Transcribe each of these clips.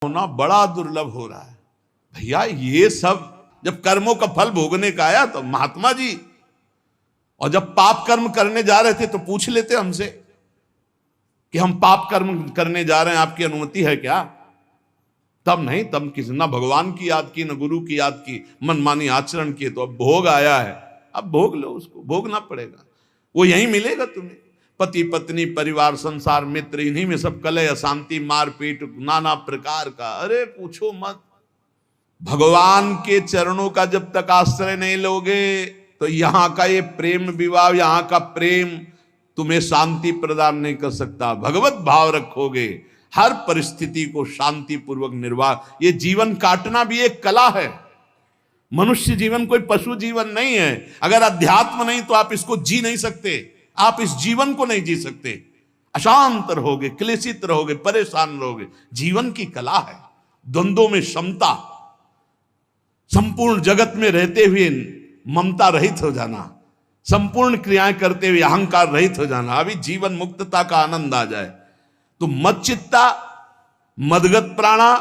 होना बड़ा दुर्लभ हो रहा है। भैया ये सब जब कर्मों का फल भोगने का आया तो महात्मा जी, और जब पाप कर्म करने जा रहे थे तो पूछ लेते हमसे कि हम पाप कर्म करने जा रहे हैं, आपकी अनुमति है क्या? तब नहीं, तब किसी ना भगवान की याद की न गुरु की याद की, मनमानी आचरण किए। तो अब भोग आया है, अब भोग लो, उसको भोगना पड़ेगा, वो यहीं मिलेगा तुम्हें। पति पत्नी परिवार संसार मित्र, इन्हीं में सब कलह अशांति मारपीट नाना प्रकार का। अरे पूछो मत। भगवान के चरणों का जब तक आश्रय नहीं लोगे तो यहां का ये प्रेम विवाह, यहां का प्रेम तुम्हें शांति प्रदान नहीं कर सकता। भगवत भाव रखोगे, हर परिस्थिति को शांति पूर्वक निर्वाह। ये जीवन काटना भी एक कला है। मनुष्य जीवन कोई पशु जीवन नहीं है। अगर अध्यात्म नहीं तो आप इसको जी नहीं सकते, आप इस जीवन को नहीं जी सकते। अशांत रहोगे, क्लेशित रहोगे, परेशान रहोगे। जीवन की कला है द्वंद्वों में समता, संपूर्ण जगत में रहते हुए ममता रहित हो जाना, संपूर्ण क्रियाएं करते हुए अहंकार रहित हो जाना। अभी जीवन मुक्तता का आनंद आ जाए तो मच्चित्ता मदगत प्राणा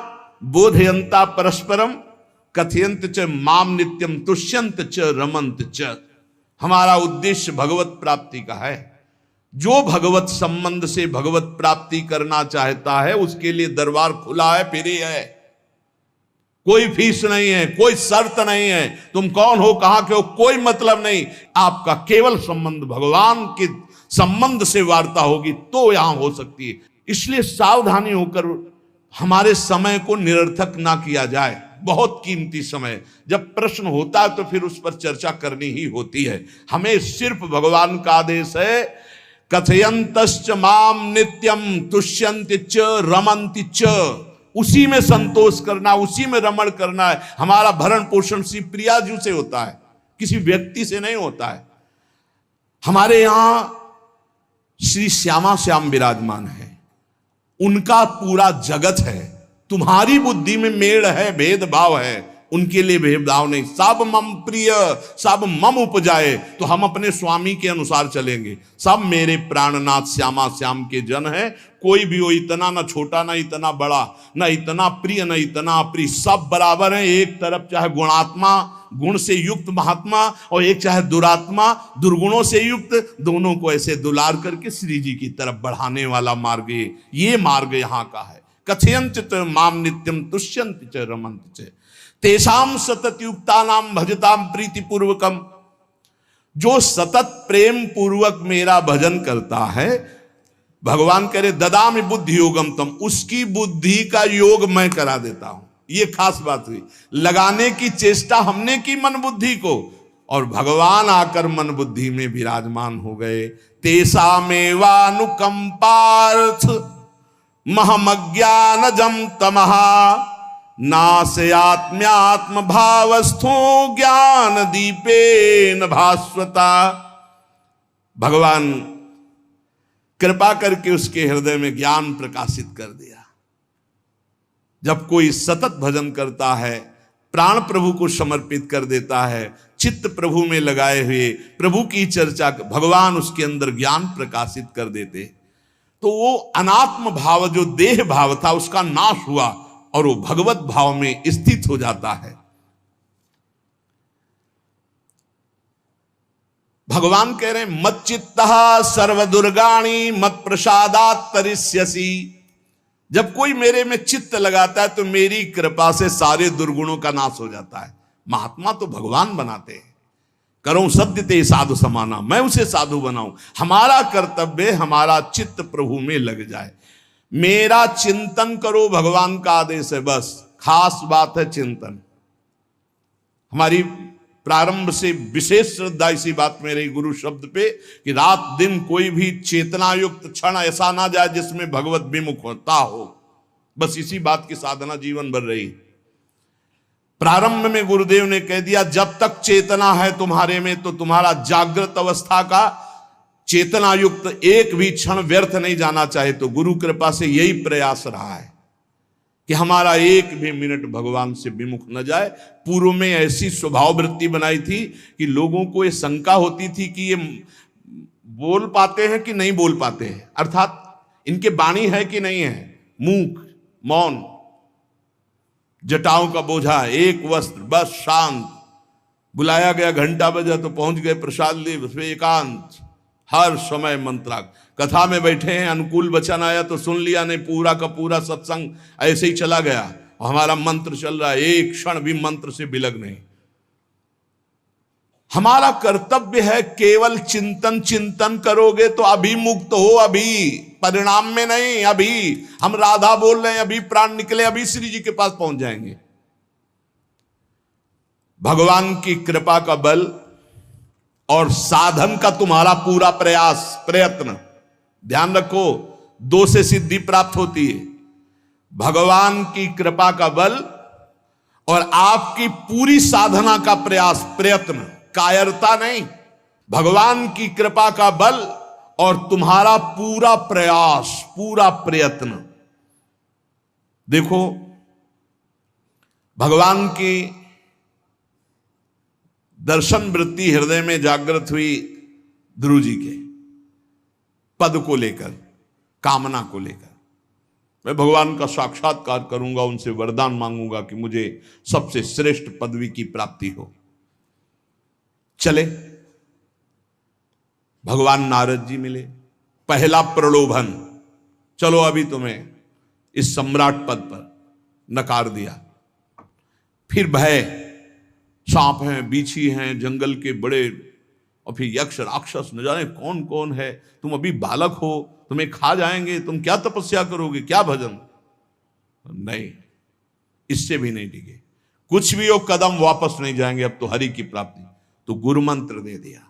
बोधयंता परस्परम कथयंत च माम नित्यम तुष्यंत च रमंत च। हमारा उद्देश्य भगवत प्राप्ति का है। जो भगवत संबंध से भगवत प्राप्ति करना चाहता है उसके लिए दरबार खुला है, फ्री है, कोई फीस नहीं है, कोई शर्त नहीं है। तुम कौन हो, कहां के हो, कोई मतलब नहीं। आपका केवल संबंध भगवान के संबंध से वार्ता होगी तो यहां हो सकती है। इसलिए सावधानी होकर हमारे समय को निरर्थक ना किया जाए। बहुत कीमती समय, जब प्रश्न होता है तो फिर उस पर चर्चा करनी ही होती है। हमें सिर्फ भगवान का आदेश है, कथयंतश्च माम नित्यम तुष्यन्ति च रमन्ति च। उसी में संतोष करना, उसी में रमण करना है। हमारा भरण पोषण श्री प्रिया जी से होता है, किसी व्यक्ति से नहीं होता है। हमारे यहां श्री श्यामा श्याम विराजमान है, उनका पूरा जगत है। तुम्हारी बुद्धि में मेड़ है, भेदभाव है, उनके लिए भेदभाव नहीं। सब मम प्रिय सब मम उपजाए, तो हम अपने स्वामी के अनुसार चलेंगे। सब मेरे प्राणनाथ श्यामा श्याम के जन है। कोई भी हो, इतना ना छोटा ना इतना बड़ा, ना इतना प्रिय ना इतना अप्रिय, सब बराबर है। एक तरफ चाहे गुणात्मा गुण से युक्त महात्मा और एक चाहे दुरात्मा दुर्गुणों से युक्त, दोनों को ऐसे दुलार करके श्री जी की तरफ बढ़ाने वाला मार्ग ये मार्ग यहाँ का है। कथयंत च माम नित्यम तुष्यन्ति च रमन्ति च तेषाम सतत युक्ता नाम भजताम प्रीति पूर्वकम। जो सतत प्रेम पूर्वक मेरा भजन करता है, भगवान कह रहे ददामि बुद्धि योगम तम, उसकी बुद्धि का योग मैं करा देता हूं। ये खास बात हुई। लगाने की चेष्टा हमने की मन बुद्धि को, और भगवान आकर मन बुद्धि में विराजमान हो गए। तेषामेवानुकंपार्थ महमज्ञानजं तमहा नाशयात्म्यात्म भावस्थो ज्ञान दीपेन भास्वता। भगवान कृपा करके उसके हृदय में ज्ञान प्रकाशित कर दिया। जब कोई सतत भजन करता है, प्राण प्रभु को समर्पित कर देता है, चित्त प्रभु में लगाए हुए प्रभु की चर्चा, भगवान उसके अंदर ज्ञान प्रकाशित कर देते, तो वो अनात्म भाव जो देह भाव था उसका नाश हुआ और वो भगवत भाव में स्थित हो जाता है। भगवान कह रहे हैं मच्चित्तः सर्वदुर्गाणि मत प्रसादात् तरिष्यसि। जब कोई मेरे में चित्त लगाता है तो मेरी कृपा से सारे दुर्गुणों का नाश हो जाता है। महात्मा तो भगवान बनाते हैं। करो सत्य ते साधु समाना, मैं उसे साधु बनाऊं। हमारा कर्तव्य, हमारा चित्त प्रभु में लग जाए। मेरा चिंतन करो, भगवान का आदेश है। बस खास बात है चिंतन। हमारी प्रारंभ से विशेष श्रद्धा इसी बात में रही गुरु शब्द पे कि रात दिन कोई भी चेतना युक्त क्षण ऐसा ना जाए जिसमें भगवत विमुखता हो। बस इसी बात की साधना जीवन भर रही। प्रारंभ में गुरुदेव ने कह दिया जब तक चेतना है तुम्हारे में तो तुम्हारा जागृत अवस्था का चेतना युक्त एक भी क्षण व्यर्थ नहीं जाना चाहे। तो गुरु कृपा से यही प्रयास रहा है कि हमारा एक भी मिनट भगवान से विमुख न जाए। पूर्व में ऐसी स्वभाव वृत्ति बनाई थी कि लोगों को ये शंका होती थी कि ये बोल पाते हैं कि नहीं बोल पाते हैं, अर्थात इनके वाणी है कि नहीं है, मूक मौन। जटाओं का बोझा, एक वस्त्र, बस शांत। बुलाया गया, घंटा बजा तो पहुंच गए, प्रसाद लिए, उसमें एकांत, हर समय मंत्राग। कथा में बैठे हैं, अनुकूल वचन आया तो सुन लिया, नहीं पूरा का पूरा सत्संग ऐसे ही चला गया। हमारा मंत्र चल रहा है, एक क्षण भी मंत्र से बिलग नहीं। हमारा कर्तव्य है, केवल चिंतन चिंतन करोगे तो अभी मुक्त हो, अभी परिणाम में नहीं। अभी हम राधा बोल रहे हैं, अभी प्राण निकले, अभी श्री जी के पास पहुंच जाएंगे। भगवान की कृपा का बल और साधन का तुम्हारा पूरा प्रयास प्रयत्न, ध्यान रखो, दो से सिद्धि प्राप्त होती है। भगवान की कृपा का बल और आपकी पूरी साधना का प्रयास प्रयत्न, कायरता नहीं। भगवान की कृपा का बल और तुम्हारा पूरा प्रयास, पूरा प्रयत्न। देखो, भगवान की दर्शन वृत्ति हृदय में जागृत हुई ध्रुव जी के पद को लेकर, कामना को लेकर। मैं भगवान का साक्षात्कार करूंगा, उनसे वरदान मांगूंगा कि मुझे सबसे श्रेष्ठ पदवी की प्राप्ति हो। चले, भगवान नारद जी मिले। पहला प्रलोभन, चलो अभी तुम्हें इस सम्राट पद पर नकार दिया। फिर भय, सांप हैं, बीछी हैं, जंगल के बड़े, और फिर यक्ष राक्षस, न जाने कौन कौन है। तुम अभी बालक हो, तुम्हें खा जाएंगे, तुम क्या तपस्या करोगे, क्या भजन। नहीं, इससे भी नहीं डिगे, कुछ भी हो, कदम वापस नहीं जाएंगे, अब तो हरि की प्राप्ति। तो गुरु मंत्र दे दिया।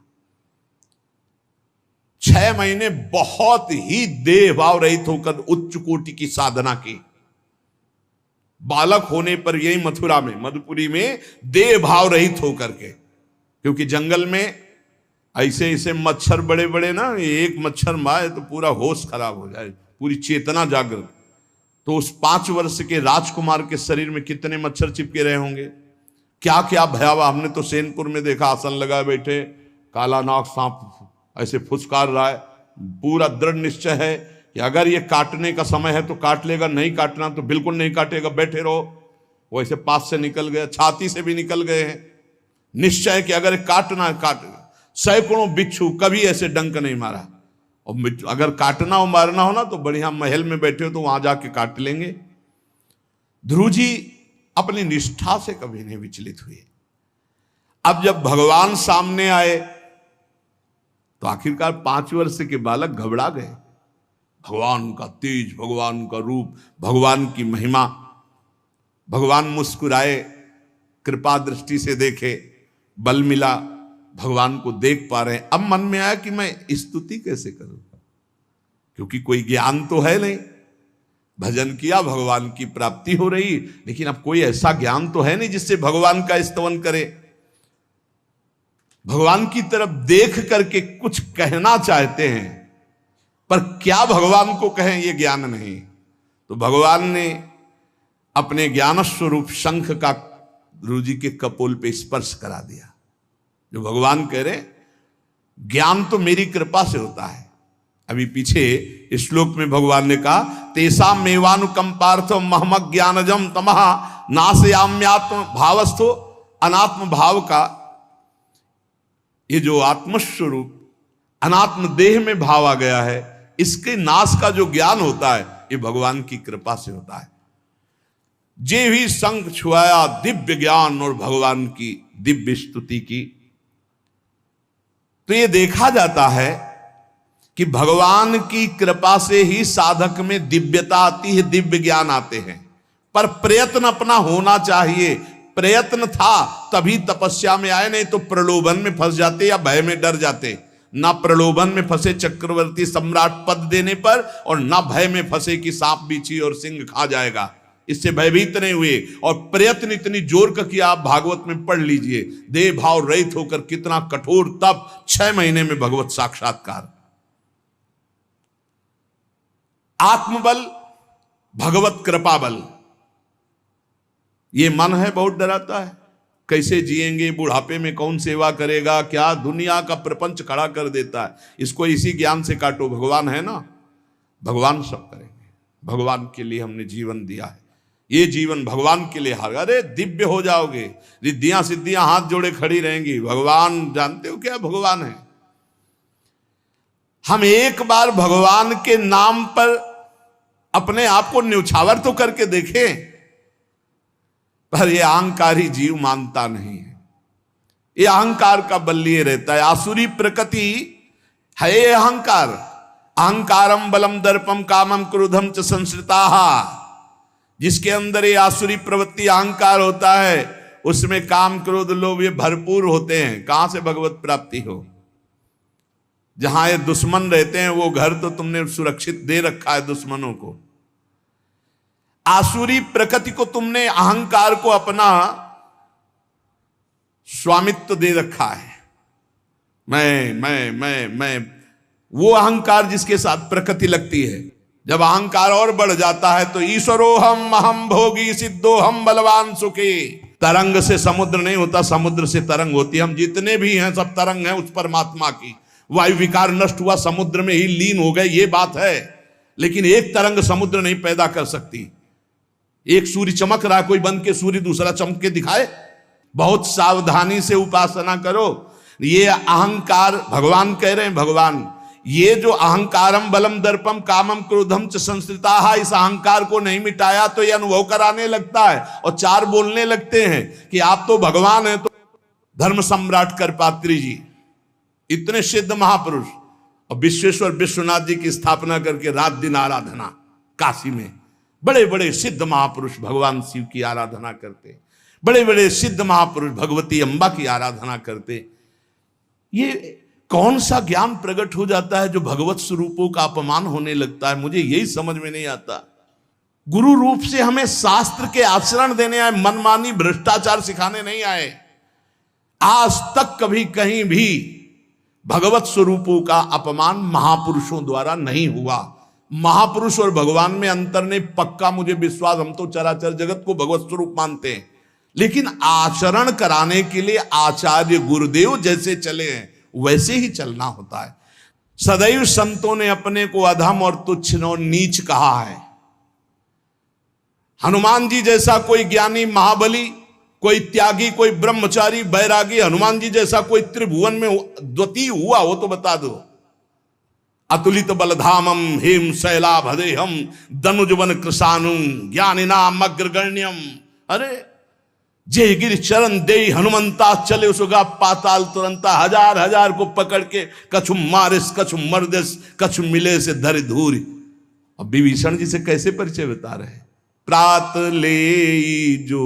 6 महीने बहुत ही देह भाव रहित होकर उच्च कोटि की साधना की। बालक होने पर यही मथुरा में, मधुपुरी में देह भाव रहित होकर के, क्योंकि जंगल में ऐसे ऐसे मच्छर बड़े बड़े ना, एक मच्छर मारे तो पूरा होश खराब हो जाए, पूरी चेतना जागृत। तो उस 5 वर्ष के राजकुमार के शरीर में कितने मच्छर चिपके रहे होंगे, क्या क्या भयावह। हमने तो सेनपुर में देखा, आसन लगाए बैठे, काला नाग सांप ऐसे फुसकार रहा है। पूरा दृढ़ निश्चय है कि अगर ये काटने का समय है तो काट लेगा, नहीं काटना तो बिल्कुल नहीं काटेगा, बैठे रहो। वो ऐसे पास से निकल गए, छाती से भी निकल गए हैं। निश्चय है कि अगर काटना है काटेगा। सैकड़ों बिच्छू, कभी ऐसे डंक नहीं मारा। और अगर काटना हो, मारना हो ना, तो बढ़िया महल में बैठे हो तो वहां जाके काट लेंगे। ध्रुव जी अपनी निष्ठा से कभी नहीं विचलित हुए। अब जब भगवान सामने आए तो आखिरकार 5 वर्ष के बालक घबरा गए। भगवान का तेज, भगवान का रूप, भगवान की महिमा। भगवान मुस्कुराए, कृपा दृष्टि से देखे, बल मिला, भगवान को देख पा रहे हैं। अब मन में आया कि मैं स्तुति कैसे करूं, क्योंकि कोई ज्ञान तो है नहीं। भजन किया, भगवान की प्राप्ति हो रही, लेकिन अब कोई ऐसा ज्ञान तो है नहीं जिससे भगवान का स्तवन करे। भगवान की तरफ देख करके कुछ कहना चाहते हैं, पर क्या भगवान को कहें ये ज्ञान नहीं। तो भगवान ने अपने ज्ञान स्वरूप शंख का ध्रुव जी के कपोल पे स्पर्श करा दिया। जो भगवान कह रहे, ज्ञान तो मेरी कृपा से होता है। अभी पीछे इस श्लोक में भगवान ने कहा, तेसा मेवानुकंपार्थ महमक ज्ञानजम तमहा नाशयाम्यात्म भावस्थो। अनात्म भाव का ये जो आत्मस्वरूप अनात्म देह में भाव आ गया है, इसके नाश का जो ज्ञान होता है ये भगवान की कृपा से होता है। जे भी शंख छुआया दिव्य ज्ञान और भगवान की दिव्य स्तुति की। तो ये देखा जाता है कि भगवान की कृपा से ही साधक में दिव्यता आती है, दिव्य ज्ञान आते हैं। पर प्रयत्न अपना होना चाहिए। प्रयत्न था तभी तपस्या में आए, नहीं तो प्रलोभन में फंस जाते या भय में डर जाते। ना प्रलोभन में फंसे चक्रवर्ती सम्राट पद देने पर, और ना भय में फंसे कि सांप बीछी और सिंह खा जाएगा, इससे भयभीत नहीं हुए। और प्रयत्न इतनी जोर का किया, आप भागवत में पढ़ लीजिए, देह भाव रहित होकर कितना कठोर तप, 6 महीने में भगवत साक्षात्कार। आत्मबल, भगवत कृपा बल। ये मन है बहुत डराता है, कैसे जिएंगे, बुढ़ापे में कौन सेवा करेगा, क्या दुनिया का प्रपंच खड़ा कर देता है। इसको इसी ज्ञान से काटो, भगवान है ना, भगवान सब करेंगे। भगवान के लिए हमने जीवन दिया है, ये जीवन भगवान के लिए हार, अरे दिव्य हो जाओगे, रिद्धियां सिद्धियां हाथ जोड़े खड़ी रहेंगी। भगवान जानते हो क्या भगवान है? हम एक बार भगवान के नाम पर अपने आप को न्यौछावर तो करके देखें, पर यह अहंकारी जीव मानता नहीं है। ये अहंकार का बल लिए रहता है। आसुरी प्रकृति है ये अहंकार। अहंकारम बलम दर्पम कामम क्रोधम च संश्रिताः। जिसके अंदर ये आसुरी प्रवृत्ति अहंकार होता है, उसमें काम क्रोध लोभ ये भरपूर होते हैं। कहां से भगवत प्राप्ति हो? जहां ये दुश्मन रहते हैं वो घर तो तुमने सुरक्षित दे रखा है दुश्मनों को। आसुरी प्रकृति को तुमने, अहंकार को अपना स्वामित्व दे रखा है। मैं वो अहंकार जिसके साथ प्रकृति लगती है। जब अहंकार और बढ़ जाता है तो ईश्वरोहम अहम भोगी सिद्धोहम बलवान सुखी। तरंग से समुद्र नहीं होता, समुद्र से तरंग होती है। हम जितने भी हैं सब तरंग हैं उस परमात्मा की। वायु विकार नष्ट हुआ, समुद्र में ही लीन हो गए, ये बात है। लेकिन एक तरंग समुद्र नहीं पैदा कर सकती। एक सूर्य चमक रहा, कोई बंद के सूर्य दूसरा चमक के दिखाए? बहुत सावधानी से उपासना करो। ये अहंकार, भगवान कह रहे हैं, भगवान ये जो अहंकारम बलम दर्पम कामम क्रोधम च संश्रिताः, इस अहंकार को नहीं मिटाया तो ये अनुभव कराने लगता है और चार बोलने लगते हैं कि आप तो भगवान हैं। तो धर्म सम्राट करपात्री जी, इतने सिद्ध महापुरुष, और विश्वेश्वर विश्वनाथ जी की स्थापना करके रात दिन आराधना, काशी में बड़े बड़े सिद्ध महापुरुष भगवान शिव की आराधना करते, बड़े बड़े सिद्ध महापुरुष भगवती अम्बा की आराधना करते। ये कौन सा ज्ञान प्रकट हो जाता है जो भगवत स्वरूपों का अपमान होने लगता है? मुझे यही समझ में नहीं आता। गुरु रूप से हमें शास्त्र के आचरण देने आए, मनमानी भ्रष्टाचार सिखाने नहीं आए। आज तक कभी कहीं भी भगवत स्वरूपों का अपमान महापुरुषों द्वारा नहीं हुआ। महापुरुष और भगवान में अंतर नहीं, पक्का मुझे विश्वास। हम तो चराचर जगत को भगवत स्वरूप मानते हैं, लेकिन आचरण कराने के लिए आचार्य गुरुदेव जैसे चले हैं वैसे ही चलना होता है। सदैव संतों ने अपने को अधम और तुच्छ और नीच कहा है। हनुमान जी जैसा कोई ज्ञानी महाबली, कोई त्यागी, कोई ब्रह्मचारी बैरागी, हनुमान जी जैसा कोई त्रिभुवन में द्वितीय हुआ हो तो बता दो। अतुलित बलधामम हेम शैलाभदेहम दनुजवन कृशानुम ज्ञानिनाम अग्रगण्यम। अरे जय गिर चरण दे हनुमंता चले उसगा पाताल तुरंता। हजार हजार को पकड़ के कछु मारिस कछु मर्दिस कछु मिले से धर धूरी। अब विभीषण जी से कैसे परिचय बता रहे? प्रात ले जो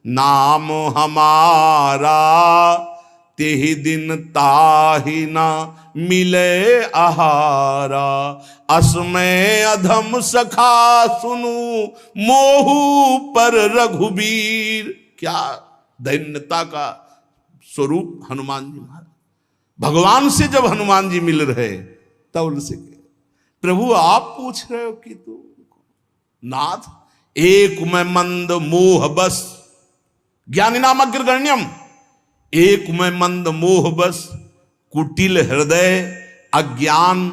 नाम हमारा तेहि दिन ताहि ना मिले आहारा। असमय अधम सखा सुनु मोहू पर रघुबीर। क्या दैन्यता का स्वरूप हनुमान जी महाराज। भगवान से जब हनुमान जी मिल रहे तब उनसे प्रभु आप पूछ रहे हो कि तू नाथ एक में मंद मोह बस ज्ञानी नाम अग्रगण्यम। एक में मंद मोह बस कुटिल हृदय अज्ञान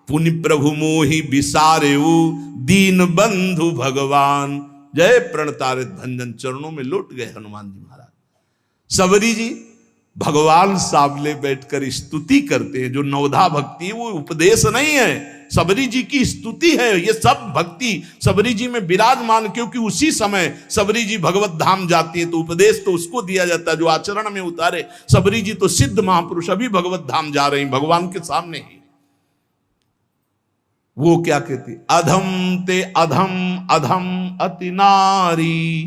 पुनि प्रभु मोहि विसारेऊ दीन बंधु भगवान। जय प्रणतारित भंजन चरणों में लौट गए हनुमान जी महाराज। सबरी जी भगवान सामने बैठकर स्तुति करते हैं। जो नवधा भक्ति वो उपदेश नहीं है, सबरी जी की स्तुति है। ये सब भक्ति सबरी जी में विराजमान, क्योंकि उसी समय सबरी जी भगवत धाम जाती है तो उपदेश तो उसको दिया जाता है जो आचरण में उतारे। सबरी जी तो सिद्ध महापुरुष अभी भगवत धाम जा रहे हैं भगवान के सामने ही। वो क्या कहती? अधम ते अधम अधम अति नारी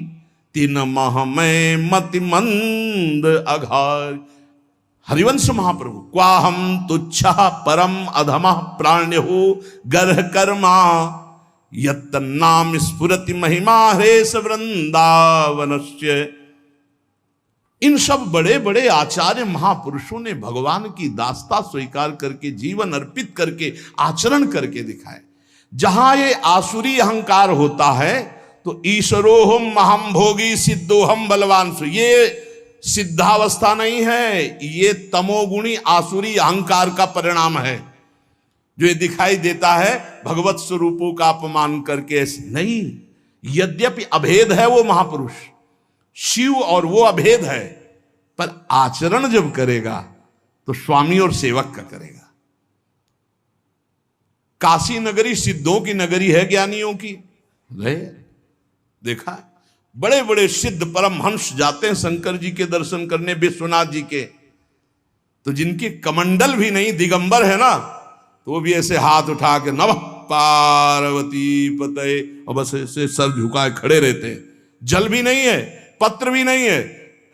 तीन मह में मति मंद अघार। हरिवंश महाप्रभु क्वाहम तुच्छ परम अधम प्राण्यो गर्ह कर्मा यत्तन्नाम स्फुरति महिमा हरेश वृंदावनस्य। इन सब बड़े बड़े आचार्य महापुरुषों ने भगवान की दास्ता स्वीकार करके जीवन अर्पित करके आचरण करके दिखाए। जहां ये आसुरी अहंकार होता है तो ईश्वरोहम महम भोगी सिद्धोहम बलवान। ये सिद्धावस्था नहीं है, ये तमोगुणी आसुरी अहंकार का परिणाम है जो ये दिखाई देता है भगवत स्वरूपों का अपमान करके। नहीं, यद्यपि अभेद है वो महापुरुष शिव और वो अभेद है, पर आचरण जब करेगा तो स्वामी और सेवक का करेगा। काशी नगरी सिद्धों की नगरी है, ज्ञानियों की गए देखा, बड़े बड़े सिद्ध परमहंस जाते हैं शंकर जी के दर्शन करने, विश्वनाथ जी के, तो जिनके कमंडल भी नहीं, दिगंबर है ना, तो वो भी ऐसे हाथ उठा के नमः पार्वती पतये, और बस ऐसे सर झुकाए खड़े रहते हैं। जल भी नहीं है, पत्र भी नहीं है,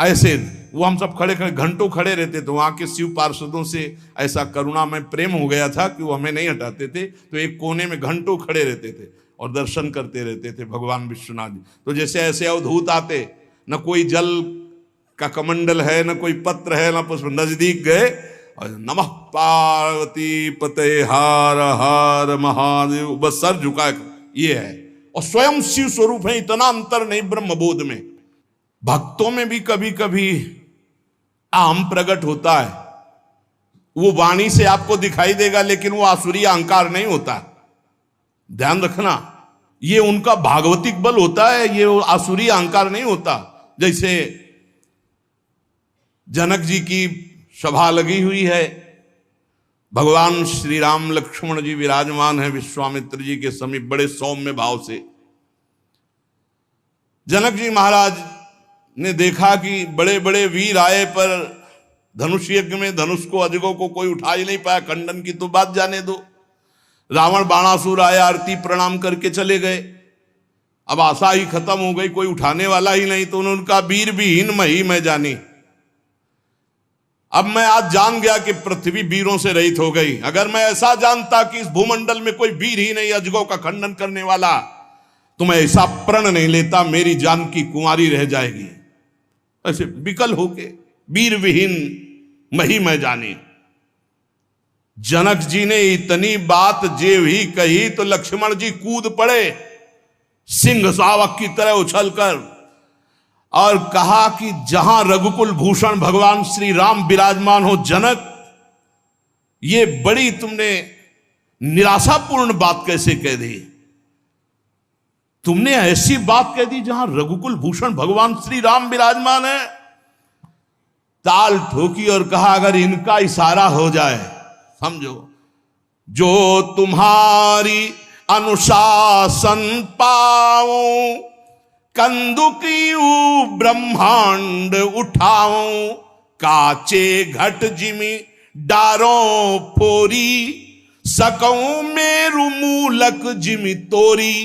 ऐसे वो हम सब खड़े खड़े घंटों खड़े रहते। तो वहां के शिव पार्षदों से ऐसा करुणा में प्रेम हो गया था कि वो हमें नहीं हटाते थे, तो एक कोने में घंटों खड़े रहते थे और दर्शन करते रहते थे भगवान विश्वनाथ जी। तो जैसे ऐसे अवधूत आते, न कोई जल का कमंडल है, न कोई पत्र है, न पुष्प, नजदीक गए और नमः पार्वती पतये हर हर महादेव, बस सर झुका, ये है। और स्वयं शिव स्वरूप है, इतना अंतर नहीं ब्रह्मबोध में। भक्तों में भी कभी कभी आम प्रकट होता है, वो वाणी से आपको दिखाई देगा, लेकिन वो आसुरी अहंकार नहीं होता, ध्यान रखना। ये उनका भागवतिक बल होता है, ये आसुरी अहंकार नहीं होता। जैसे जनक जी की सभा लगी हुई है, भगवान श्री राम लक्ष्मण जी विराजमान है विश्वामित्र जी के समीप, बड़े सौम्य भाव से। जनक जी महाराज ने देखा कि बड़े बड़े वीर आए, पर धनुष यज्ञ में धनुष को, अजगों को कोई उठा ही नहीं पाया, खंडन की तो बात जाने दो। रावण बाणासुर आया, आरती प्रणाम करके चले गए, अब आशा ही खत्म हो गई, कोई उठाने वाला ही नहीं। तो उन्होंने कहा वीर विहीन मही मैं जानी। अब मैं आज जान गया कि पृथ्वी वीरों से रहित हो गई। अगर मैं ऐसा जानता कि इस भूमंडल में कोई वीर ही नहीं अजगों का खंडन करने वाला, तो मैं ऐसा प्रण नहीं लेता, मेरी जान की कुंवारी रह जाएगी। ऐसे विकल होके वीर विहीन मही मैं जानी। जनक जी ने इतनी बात जेव ही कही तो लक्ष्मण जी कूद पड़े सिंह शावक की तरह उछलकर, और कहा कि जहां रघुकुल भूषण भगवान श्री राम विराजमान हो, जनक ये बड़ी तुमने निराशापूर्ण बात कैसे कह दी? तुमने ऐसी बात कह दी जहां रघुकुल भूषण भगवान श्री राम विराजमान है। ताल ठोकी और कहा अगर इनका इशारा हो जाए, समझो, जो तुम्हारी अनुशासन पाऊं, कंदुकियू ब्रह्मांड उठाऊं, काचे घट जिमी डारों फोरी, सकऊं मेरु मूलक जिमी तोरी,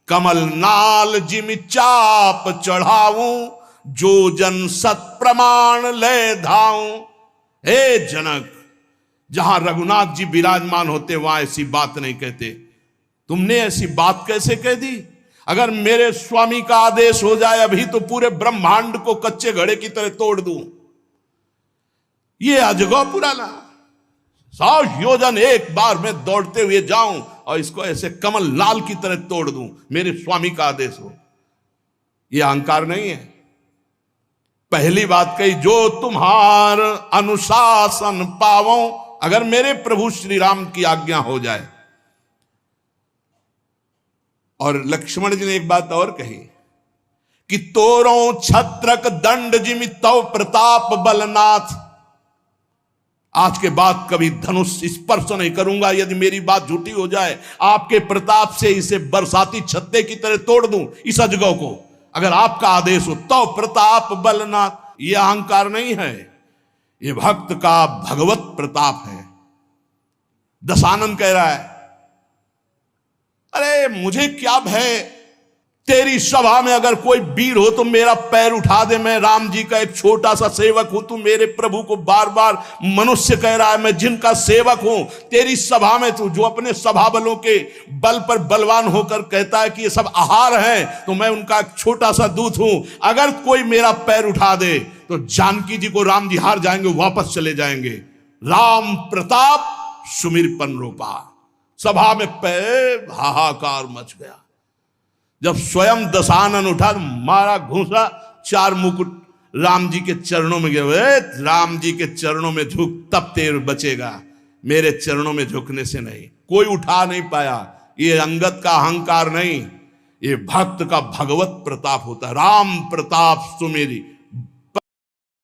कमल नाल जिमी चाप चढ़ाऊं, जो जन सत प्रमाण ले धाऊं। हे जनक, जहां रघुनाथ जी विराजमान होते वहां ऐसी बात नहीं कहते, तुमने ऐसी बात कैसे कह दी? अगर मेरे स्वामी का आदेश हो जाए अभी तो पूरे ब्रह्मांड को कच्चे घड़े की तरह तोड़ दूं। ये अजगौ पुराना 100 योजन एक बार में दौड़ते हुए जाऊं और इसको ऐसे कमल लाल की तरह तोड़ दूं, मेरे स्वामी का आदेश हो। यह अहंकार नहीं है। पहली बात कही, जो तुम्हार अनुशासन पावो, अगर मेरे प्रभु श्री राम की आज्ञा हो जाए। और लक्ष्मण जी ने एक बात और कही कि तोरों छत्रक दंड जिमि तव प्रताप बलनाथ, आज के बाद कभी धनुष स्पर्श नहीं करूंगा यदि मेरी बात झूठी हो जाए। आपके प्रताप से इसे बरसाती छत्ते की तरह तोड़ दूं इस अजगौ को, अगर आपका आदेश हो। तो प्रताप बलनाथ, यह अहंकार नहीं है, यह भक्त का भगवत प्रताप है। दशानन कह रहा है, अरे मुझे क्या भय, तेरी सभा में अगर कोई वीर हो तो मेरा पैर उठा दे, मैं राम जी का एक छोटा सा सेवक हूं। तू मेरे प्रभु को बार बार मनुष्य कह रहा है, मैं जिनका सेवक हूं। तेरी सभा में तू जो अपने सभा बलों के बल पर बलवान होकर कहता है कि ये सब आहार है, तो मैं उनका एक छोटा सा दूत हूं। अगर कोई मेरा पैर उठा दे तो जानकी जी को राम जी हार जाएंगे, वापस चले जाएंगे। राम प्रताप सुमिरपन रूपा। सभा में पैर हाहाकार मच गया। जब स्वयं दशानन उठा, मारा घूसा, 4 मुकुट राम जी के चरणों में गए। राम जी के चरणों में झुक, तब तेर बचेगा, मेरे चरणों में झुकने से नहीं। कोई उठा नहीं पाया। ये अंगद का अहंकार नहीं, ये भक्त का भगवत प्रताप होता है। राम प्रताप सुमेरी